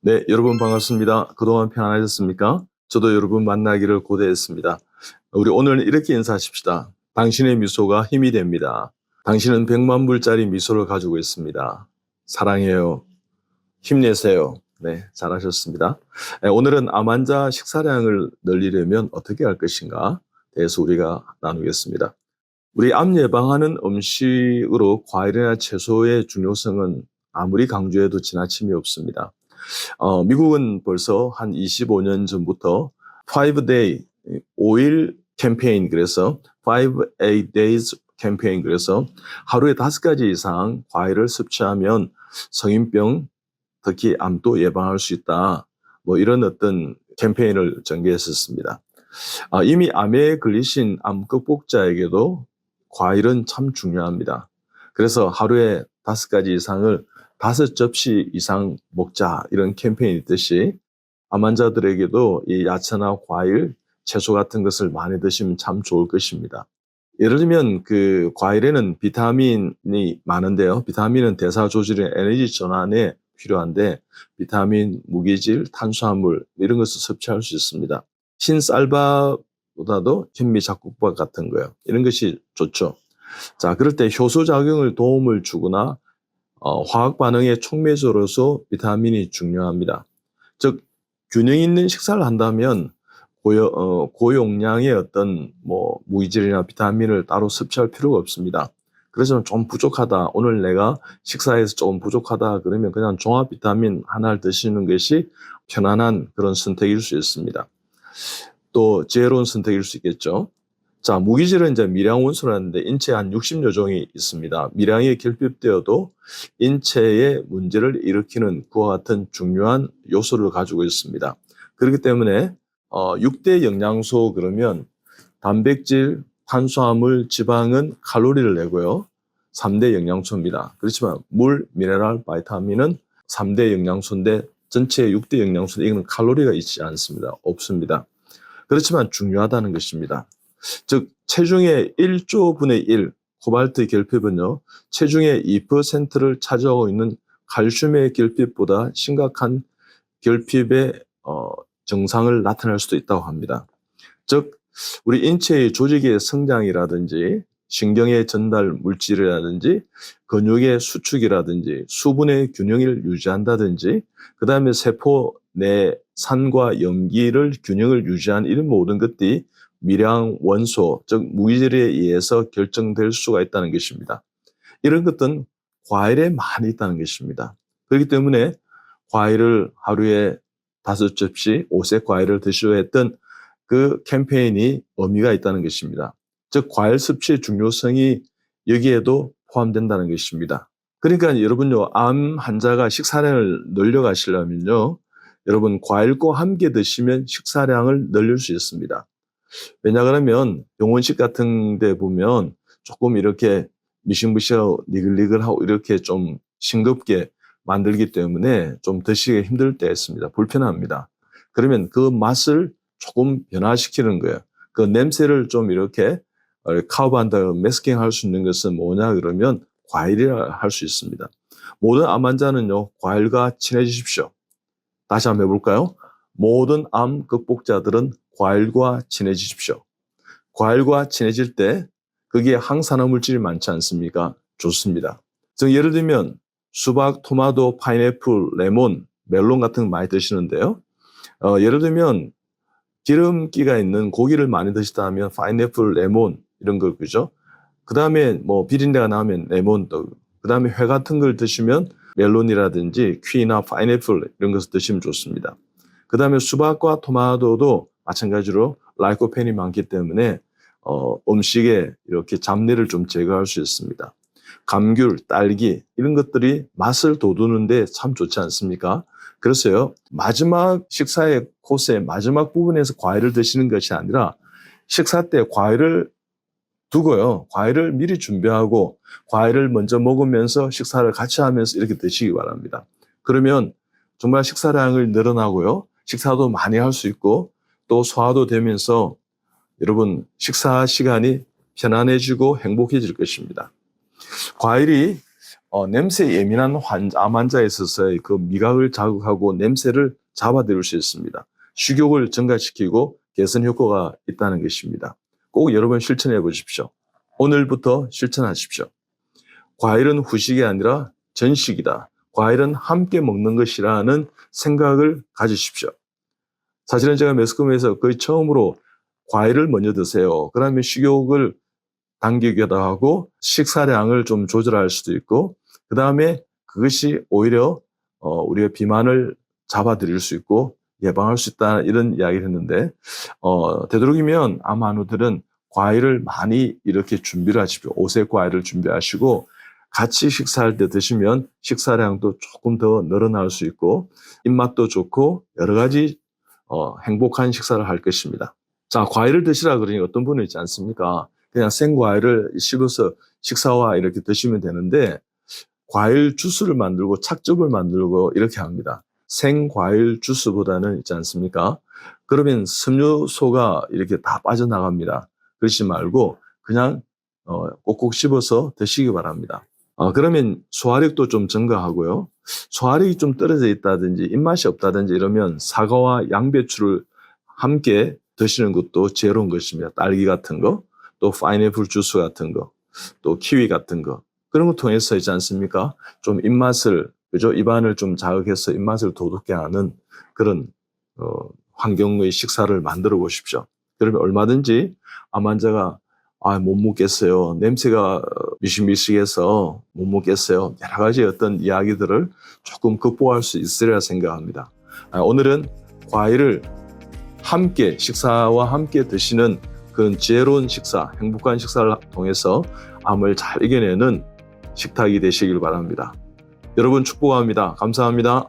네, 여러분 반갑습니다. 그동안 편안하셨습니까? 저도 여러분 만나기를 고대했습니다. 우리 오늘 이렇게 인사하십시다. 당신의 미소가 힘이 됩니다. 당신은 100만 불짜리 미소를 가지고 있습니다. 사랑해요. 힘내세요. 네, 잘하셨습니다. 오늘은 암 환자 식사량을 늘리려면 어떻게 할 것인가 대해서 우리가 나누겠습니다. 우리 암 예방하는 음식으로 과일이나 채소의 중요성은 아무리 강조해도 지나침이 없습니다. 미국은 벌써 한 25년 전부터 5day, 5일 캠페인, 그래서 5 days 캠페인, 그래서 하루에 5가지 이상 과일을 섭취하면 성인병, 특히 암도 예방할 수 있다. 뭐 이런 어떤 캠페인을 전개했었습니다. 이미 암에 걸리신 암 극복자에게도 과일은 참 중요합니다. 그래서 하루에 5가지 이상을 5접시 이상 먹자, 이런 캠페인이 있듯이 암 환자들에게도 이 야채나 과일, 채소 같은 것을 많이 드시면 참 좋을 것입니다. 예를 들면 그 과일에는 비타민이 많은데요. 비타민은 대사 조절이나 에너지 전환에 필요한데 비타민, 무기질, 탄수화물 이런 것을 섭취할 수 있습니다. 흰쌀밥보다도 현미잡곡밥 같은 거요. 이런 것이 좋죠. 자, 그럴 때 효소작용을 도움을 주거나 화학 반응의 촉매제로서 비타민이 중요합니다. 즉 균형 있는 식사를 한다면 고용량의 어떤 무기질이나 비타민을 따로 섭취할 필요가 없습니다. 그래서 좀 부족하다, 오늘 내가 식사에서 조금 부족하다 그러면 그냥 종합 비타민 하나를 드시는 것이 편안한 그런 선택일 수 있습니다. 또 지혜로운 선택일 수 있겠죠. 자, 무기질은 이제 미량 원소라는데 인체에 한 60여 종이 있습니다. 미량이 결핍되어도 인체에 문제를 일으키는 그와 같은 중요한 요소를 가지고 있습니다. 그렇기 때문에 6대 영양소 그러면 단백질, 탄수화물, 지방은 칼로리를 내고요. 3대 영양소입니다. 그렇지만 물, 미네랄, 바이타민은 3대 영양소인데 전체 6대 영양소인데 이거는 칼로리가 있지 않습니다. 없습니다. 그렇지만 중요하다는 것입니다. 즉 체중의 1조 분의 1 코발트 결핍은요, 체중의 2%를 차지하고 있는 칼슘의 결핍보다 심각한 결핍의 증상을 나타낼 수도 있다고 합니다. 즉 우리 인체의 조직의 성장이라든지 신경의 전달 물질이라든지 근육의 수축이라든지 수분의 균형을 유지한다든지 그 다음에 세포 내 산과 염기를 균형을 유지하는 이런 모든 것들이 미량 원소, 즉 무기질에 의해서 결정될 수가 있다는 것입니다. 이런 것들은 과일에 많이 있다는 것입니다. 그렇기 때문에 과일을 하루에 5접시, 5색 과일을 드시려 했던 그 캠페인이 의미가 있다는 것입니다. 즉 과일 섭취의 중요성이 여기에도 포함된다는 것입니다. 그러니까 여러분요, 암 환자가 식사량을 늘려가시려면요, 여러분 과일과 함께 드시면 식사량을 늘릴 수 있습니다. 왜냐 그러면 병원식 같은 데 보면 조금 이렇게 미싱미싱하고 니글니글하고 이렇게 좀 싱겁게 만들기 때문에 좀 드시기 힘들 때 있습니다. 불편합니다. 그러면 그 맛을 조금 변화시키는 거예요. 그 냄새를 좀 이렇게 카우반다 매스킹 할 수 있는 것은 뭐냐 그러면 과일이라 할 수 있습니다. 모든 암 환자는요, 과일과 친해지십시오. 다시 한번 해볼까요? 모든 암 극복자들은 과일과 친해지십시오. 과일과 친해질 때 거기에 항산화 물질이 많지 않습니까? 좋습니다. 즉 예를 들면 수박, 토마토, 파인애플, 레몬, 멜론 같은 거 많이 드시는데요. 예를 들면 기름기가 있는 고기를 많이 드시다 하면 파인애플, 레몬 이런 거 그죠? 그 다음에 뭐 비린내가 나면 레몬, 그 다음에 회 같은 걸 드시면 멜론이라든지 퀴나 파인애플 이런 것을 드시면 좋습니다. 그 다음에 수박과 토마토도 마찬가지로 라이코펜이 많기 때문에 음식에 이렇게 잡내를 좀 제거할 수 있습니다. 감귤, 딸기 이런 것들이 맛을 돋우는데 참 좋지 않습니까? 그래서요, 마지막 식사의 코스의 마지막 부분에서 과일을 드시는 것이 아니라 식사 때 과일을 두고요, 과일을 미리 준비하고 과일을 먼저 먹으면서 식사를 같이 하면서 이렇게 드시기 바랍니다. 그러면 정말 식사량을 늘어나고요, 식사도 많이 할 수 있고 또 소화도 되면서 여러분 식사 시간이 편안해지고 행복해질 것입니다. 과일이 냄새 예민한 암 환자에 있어서의 그 미각을 자극하고 냄새를 잡아들일 수 있습니다. 식욕을 증가시키고 개선 효과가 있다는 것입니다. 꼭 여러분 실천해 보십시오. 오늘부터 실천하십시오. 과일은 후식이 아니라 전식이다. 과일은 함께 먹는 것이라는 생각을 가지십시오. 사실은 제가 매스컴에서 거의 처음으로 과일을 먼저 드세요. 그러면 식욕을 당기기도 하고 식사량을 좀 조절할 수도 있고, 그 다음에 그것이 오히려 우리가 비만을 잡아들일 수 있고 예방할 수 있다, 이런 이야기를 했는데, 되도록이면 암 환우들은 과일을 많이 이렇게 준비를 하십시오. 오색 과일을 준비하시고 같이 식사할 때 드시면 식사량도 조금 더 늘어날 수 있고 입맛도 좋고 여러 가지 행복한 식사를 할 것입니다. 자, 과일을 드시라 그러니 어떤 분은 있지 않습니까? 그냥 생과일을 씹어서 식사와 이렇게 드시면 되는데, 과일 주스를 만들고 착즙을 만들고 이렇게 합니다. 생과일 주스보다는 있지 않습니까? 그러면 섬유소가 이렇게 다 빠져나갑니다. 그러지 말고 그냥 꼭꼭 씹어서 드시기 바랍니다. 그러면 소화력도 좀 증가하고요. 소화력이 좀 떨어져 있다든지 입맛이 없다든지 이러면 사과와 양배추를 함께 드시는 것도 지혜로운 것입니다. 딸기 같은 거, 또 파인애플 주스 같은 거, 또 키위 같은 거, 그런 거 통해서 있지 않습니까? 좀 입맛을, 그죠? 입안을 좀 자극해서 입맛을 돋우게 하는 그런 환경의 식사를 만들어 보십시오. 그러면 얼마든지 암 환자가 못 먹겠어요, 냄새가 미식미식해서 못 먹겠어요, 여러 가지 어떤 이야기들을 조금 극복할 수 있으리라 생각합니다. 오늘은 과일을 함께, 식사와 함께 드시는 그런 지혜로운 식사, 행복한 식사를 통해서 암을 잘 이겨내는 식탁이 되시길 바랍니다. 여러분 축복합니다. 감사합니다.